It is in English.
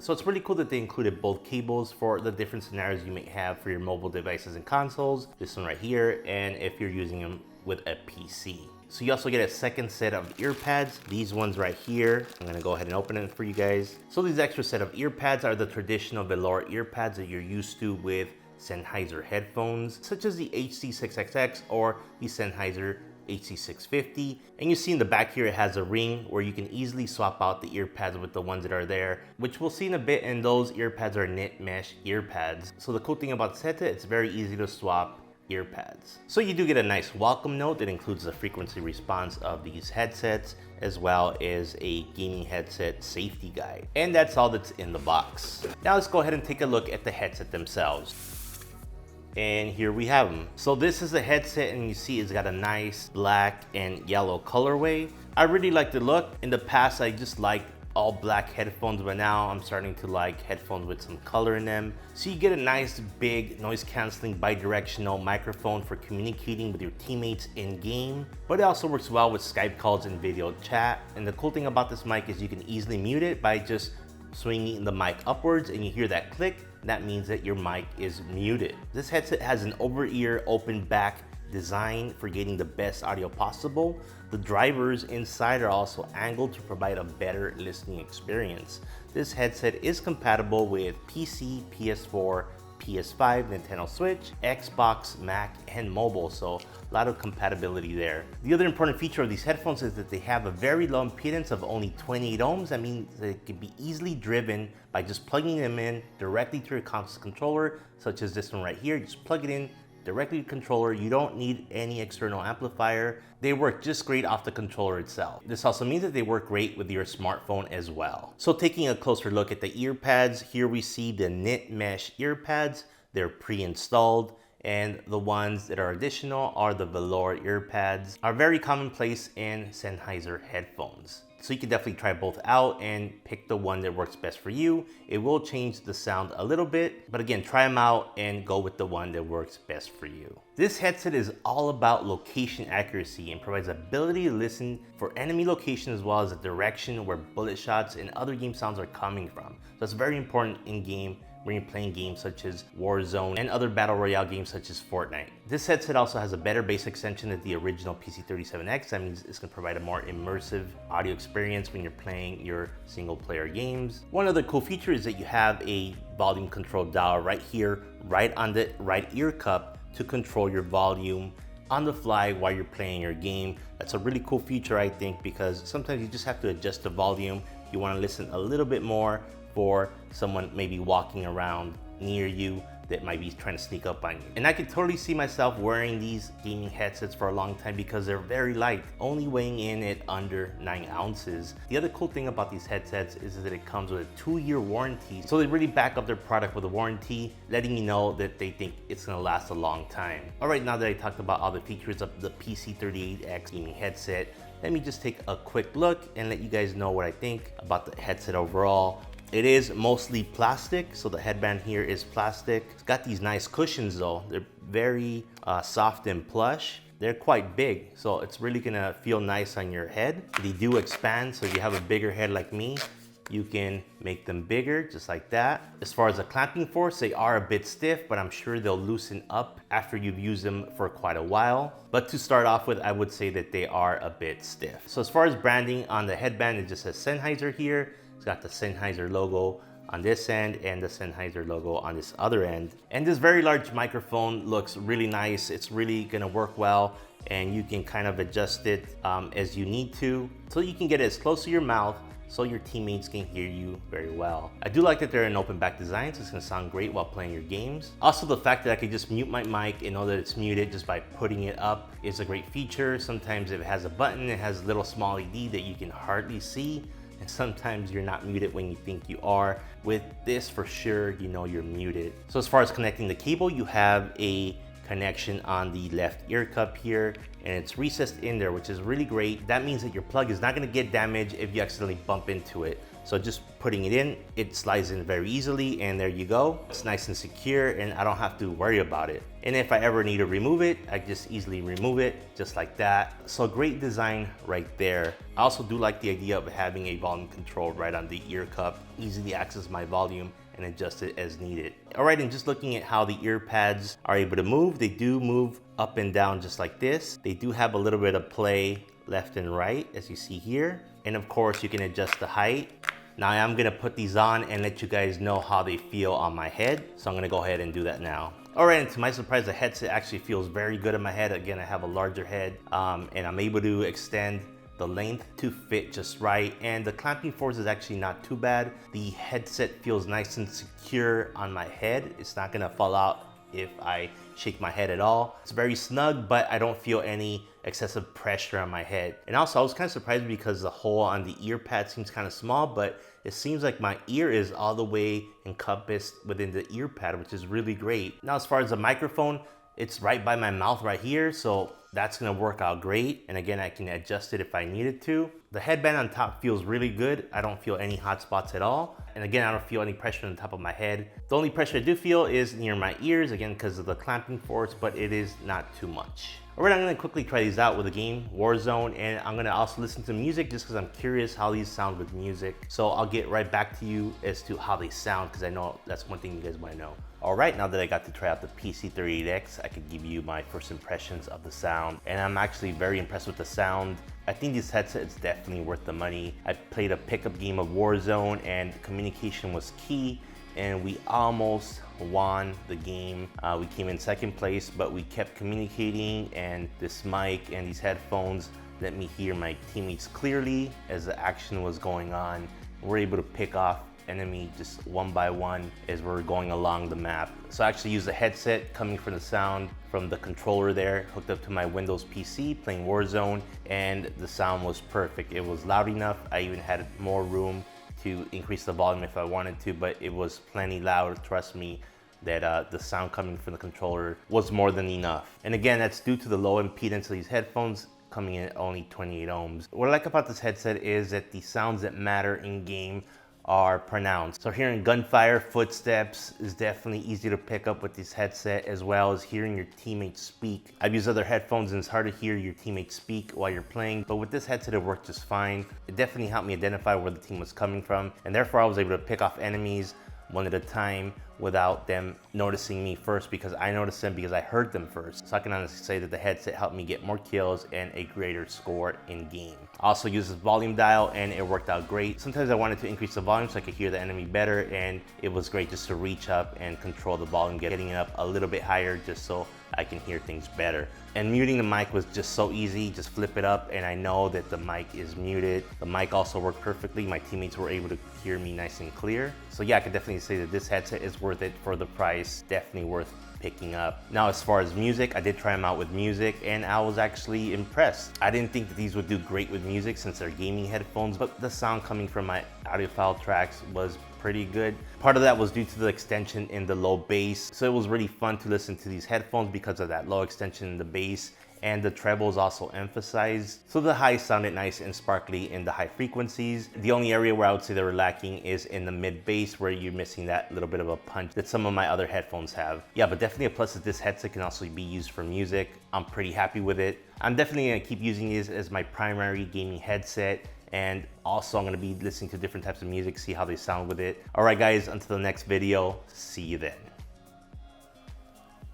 So it's really cool that they included both cables for the different scenarios you may have for your mobile devices and consoles. This one right here, and if you're using them with a PC. So you also get a second set of ear pads. These ones right here, I'm gonna go ahead and open it for you guys. So these extra set of ear pads are the traditional velour ear pads that you're used to with Sennheiser headphones, such as the HC6XX or the Sennheiser HC650. And you see in the back here, it has a ring where you can easily swap out the ear pads with the ones that are there, which we'll see in a bit, and those ear pads are knit mesh ear pads. So the cool thing about this headset, it's very easy to swap ear pads. So you do get a nice welcome note that includes the frequency response of these headsets, as well as a gaming headset safety guide. And that's all that's in the box. Now let's go ahead and take a look at the headset themselves. And here we have them. So this is a headset, and you see it's got a nice black and yellow colorway. I really like the look. In the past, I just liked all black headphones, but now I'm starting to like headphones with some color in them. So you get a nice big noise canceling bi-directional microphone for communicating with your teammates in game, but it also works well with Skype calls and video chat. And the cool thing about this mic is you can easily mute it by just swinging the mic upwards, and you hear that click. That means that your mic is muted. This headset has an over-ear open back design for getting the best audio possible. The drivers inside are also angled to provide a better listening experience. This headset is compatible with PC, PS4, PS5, Nintendo Switch, Xbox, Mac, and mobile, so a lot of compatibility there. The other important feature of these headphones is that they have a very low impedance of only 28 ohms. That means they can be easily driven by just plugging them in directly to your console controller, such as this one right here. Just plug it in directly to the controller. You don't need any external amplifier. They work just great off the controller itself. This also means that they work great with your smartphone as well. So taking a closer look at the ear pads, here we see the knit mesh ear pads. They're pre-installed, and the ones that are additional are the velour ear pads, are very commonplace in Sennheiser headphones. So you can definitely try both out and pick the one that works best for you. It will change the sound a little bit, but again, try them out and go with the one that works best for you. This headset is all about location accuracy and provides ability to listen for enemy location as well as the direction where bullet shots and other game sounds are coming from. So it's very important in game when you're playing games such as Warzone and other battle royale games such as Fortnite. This headset also has a better bass extension than the original PC38X. That means it's gonna provide a more immersive audio experience when you're playing your single player games. One other cool feature is that you have a volume control dial right here, right on the right ear cup to control your volume on the fly while you're playing your game. That's a really cool feature, I think, because sometimes you just have to adjust the volume. You wanna listen a little bit more for someone maybe walking around near you that might be trying to sneak up on you. And I could totally see myself wearing these gaming headsets for a long time because they're very light, only weighing in at under 9 ounces. The other cool thing about these headsets is that it comes with a 2-year warranty. So they really back up their product with a warranty, letting you know that they think it's gonna last a long time. All right, now that I talked about all the features of the PC38X gaming headset, let me just take a quick look and let you guys know what I think about the headset overall. It is mostly plastic, so the headband here is plastic. It's got these nice cushions though. They're very soft and plush. They're quite big, so it's really gonna feel nice on your head. They do expand, so if you have a bigger head like me, you can make them bigger, just like that. As far as the clamping force, they are a bit stiff, but I'm sure they'll loosen up after you've used them for quite a while. But to start off with, I would say that they are a bit stiff. So as far as branding on the headband, it just says Sennheiser here. It's got the Sennheiser logo on this end and the Sennheiser logo on this other end. And this very large microphone looks really nice. It's really gonna work well, and you can kind of adjust it as you need to. So you can get it as close to your mouth so your teammates can hear you very well. I do like that they're an open back design, so it's gonna sound great while playing your games. Also, the fact that I could just mute my mic and know that it's muted just by putting it up is a great feature. Sometimes if it has a button, it has a little small LED that you can hardly see. And sometimes you're not muted when you think you are. With this, for sure, you know you're muted. So as far as connecting the cable, you have a connection on the left ear cup here, and it's recessed in there, which is really great. That means that your plug is not gonna get damaged if you accidentally bump into it. So just putting it in, it slides in very easily, and there you go. It's nice and secure, and I don't have to worry about it. And if I ever need to remove it, I just easily remove it, just like that. So great design right there. I also do like the idea of having a volume control right on the ear cup, easily access my volume and adjust it as needed. All right, and just looking at how the ear pads are able to move, they do move up and down just like this. They do have a little bit of play left and right, as you see here. And of course, you can adjust the height. Now I'm gonna put these on and let you guys know how they feel on my head. So I'm gonna go ahead and do that now. All right, and to my surprise, the headset actually feels very good on my head. Again, I have a larger head, and I'm able to extend the length to fit just right, and the clamping force is actually not too bad. The headset feels nice and secure on my head. It's not gonna fall out if I shake my head at all. It's very snug, but I don't feel any excessive pressure on my head. And also I was kind of surprised because the hole on the ear pad seems kind of small, but it seems like my ear is all the way encompassed within the ear pad, which is really great. Now, as far as the microphone, it's right by my mouth right here, so that's gonna work out great. And again, I can adjust it if I needed to. The headband on top feels really good. I don't feel any hot spots at all. And again, I don't feel any pressure on the top of my head. The only pressure I do feel is near my ears, again, because of the clamping force, but it is not too much. All right, I'm gonna quickly try these out with the game Warzone, and I'm gonna also listen to music just because I'm curious how these sound with music. So I'll get right back to you as to how they sound, because I know that's one thing you guys wanna know. All right, now that I got to try out the PC38X, I could give you my first impressions of the sound, and I'm actually very impressed with the sound. I think this headset is definitely worth the money. I played a pickup game of Warzone, and communication was key, and we almost won the game. We came in second place, but we kept communicating, and this mic and these headphones let me hear my teammates clearly as the action was going on. We're able to pick off enemy just one by one as we're going along the map. So I actually used the headset coming from the sound from the controller there, hooked up to my Windows PC, playing Warzone, and the sound was perfect. It was loud enough. I even had more room to increase the volume if I wanted to, but it was plenty loud. Trust me that the sound coming from the controller was more than enough. And again, that's due to the low impedance of these headphones coming in at only 28 ohms. What I like about this headset is that the sounds that matter in game are pronounced. So hearing gunfire, footsteps is definitely easy to pick up with this headset, as well as hearing your teammates speak. I've used other headphones and it's hard to hear your teammates speak while you're playing, but with this headset it worked just fine. It definitely helped me identify where the team was coming from, and therefore I was able to pick off enemies one at a time without them noticing me first, because I noticed them because I heard them first. So I can honestly say that the headset helped me get more kills and a greater score in game. I also used this volume dial and it worked out great. Sometimes I wanted to increase the volume so I could hear the enemy better, and it was great just to reach up and control the volume, getting it up a little bit higher just so I can hear things better. And muting the mic was just so easy. Just flip it up and I know that the mic is muted. The mic also worked perfectly. My teammates were able to hear me nice and clear. So yeah, I could definitely say that this headset is worth it for the price. Definitely worth picking up. Now, as far as music, I did try them out with music and I was actually impressed. I didn't think that these would do great with music since they're gaming headphones, but the sound coming from my audiophile tracks was pretty good. Part of that was due to the extension in the low bass. So it was really fun to listen to these headphones because of that low extension in the bass, and the treble is also emphasized. So the highs sounded nice and sparkly in the high frequencies. The only area where I would say they were lacking is in the mid bass, where you're missing that little bit of a punch that some of my other headphones have. Yeah, but definitely a plus is this headset can also be used for music. I'm pretty happy with it. I'm definitely gonna keep using this as my primary gaming headset. And also I'm gonna be listening to different types of music, see how they sound with it. All right guys, until the next video, see you then.